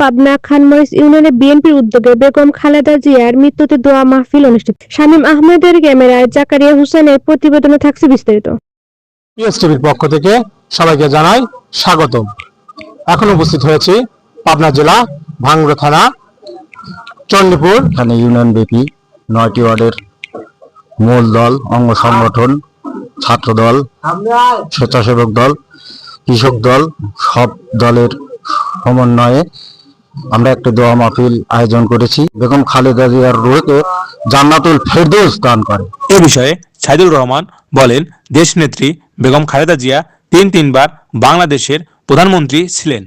পাবনা খানমরিচ ইউনিয়নে বিএনপির উদ্যোগে বেগম খালেদা জিয়ার মৃত্যুতে দোয়া মাহফিল অনুষ্ঠিত। শামীম আহমেদের ক্যামেরায় জাকারিয়া হোসেনের প্রতিবেদনে থাকছে বিস্তারিত। পিএসটিভির পক্ষ থেকে সবাইকে জানাই স্বাগতম। এখন উপস্থিত হয়েছি পাবনা জেলা ভাঙ্গুড়া থানা চণ্ডীপুর। এখানে ইউনিয়ন ব্যাপী 9টি ওয়ার্ডের মূল দল, অঙ্গ সংগঠন, ছাত্র দল, স্বেচ্ছাসেবক দল, কৃষক দল, সব দলের সমন্বয়ে আমরা একটা দোয়া মাহফিল আয়োজন করেছি। বেগম খালেদা জিয়ার রূহে জান্নাতুল ফেরদৌস দান করে। এ বিষয়ে সাইদুর রহমান বলেন, দেশনেত্রী বেগম খালেদা জিয়া তিনবার বাংলাদেশের প্রধানমন্ত্রী ছিলেন।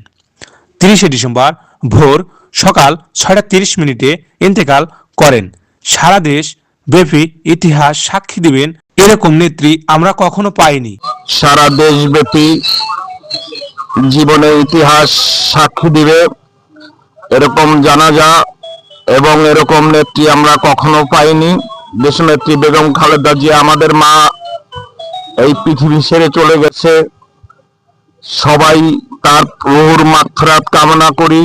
30শে ডিসেম্বর ভোর সকাল 6:30 ইন্তেকাল করেন। সারা দেশ ব্যাপী ইতিহাস সাক্ষী দিবেন, এরকম নেত্রী আমরা কখনো পাইনি। সারা দেশব্যাপী জীবনের ইতিহাস সাক্ষী দিবে এরকম জানাজা এবং এরকম নেত্রী আমরা কখনো পাইনি। দেশনেত্রী বেগম খালেদা জিয়া আমাদের মা, এই পৃথিবী ছেড়ে চলে গেছে। সবাই তার রুহুর মাগফিরাত কামনা করি।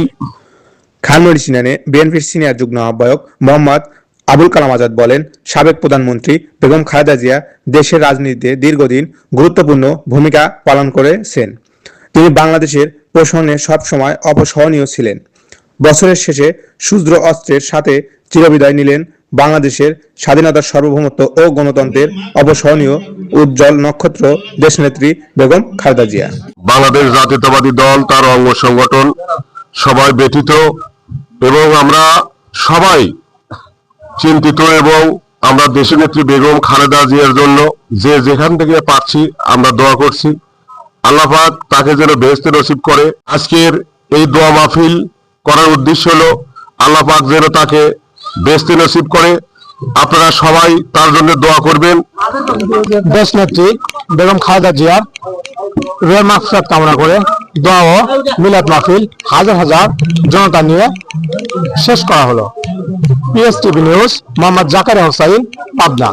খানমরিচ ইউনিয়নে বিএনপির সিনিয়র যুগ্ম আহ্বায়ক মোহাম্মদ আবুল কালাম আজাদ বলেন, সাবেক প্রধানমন্ত্রী বেগম খালেদা জিয়া দেশের রাজনীতিতে দীর্ঘদিন গুরুত্বপূর্ণ ভূমিকা পালন করেছেন। তিনি বাংলাদেশের প্রশ্নে সবসময় অপসহনীয় ছিলেন। বছরের শেষে শূদ্র অস্ত্রের সাথে চিরবিদায় নিলেন বাংলাদেশের স্বাধীনতার সার্বভৌমত্ব ও গণতন্ত্রের অপসহনীয় উজ্জ্বল নক্ষত্র দেশনেত্রী বেগম খালেদা জিয়া। বাংলাদেশ জাতীয়তাবাদী দল, তার অঙ্গ সংগঠন সবাই ব্যথিত এবং আমরা সবাই চিন্তিত এবং আমরা দেশনেত্রী বেগম খালেদা জিয়ার জন্য যে যেখান থেকে পাচ্ছি আমরা দোয়া করছি। আল্লাহ পাক তাকে যেন বেহেশতে নসিব করে। আজকের এই দোয়া মাহফিল করার উদ্দেশ্য হলো আল্লাহ পাক যেন তাকে বেহেশতে নসিব করে। আপনারা সবাই তার জন্য দোয়া করবেন। দেশনেত্রী বেগম খালেদা জিয়ার রুহের মাগফিরাত কামনা করে দোয়া ও মিলাদ মাহফিল হাজার হাজার জনতা নিয়ে শেষ করা হলো। পিএসটিভি নিউজ, মোহাম্মদ জাকারিয়া হোসেন, পাবনা।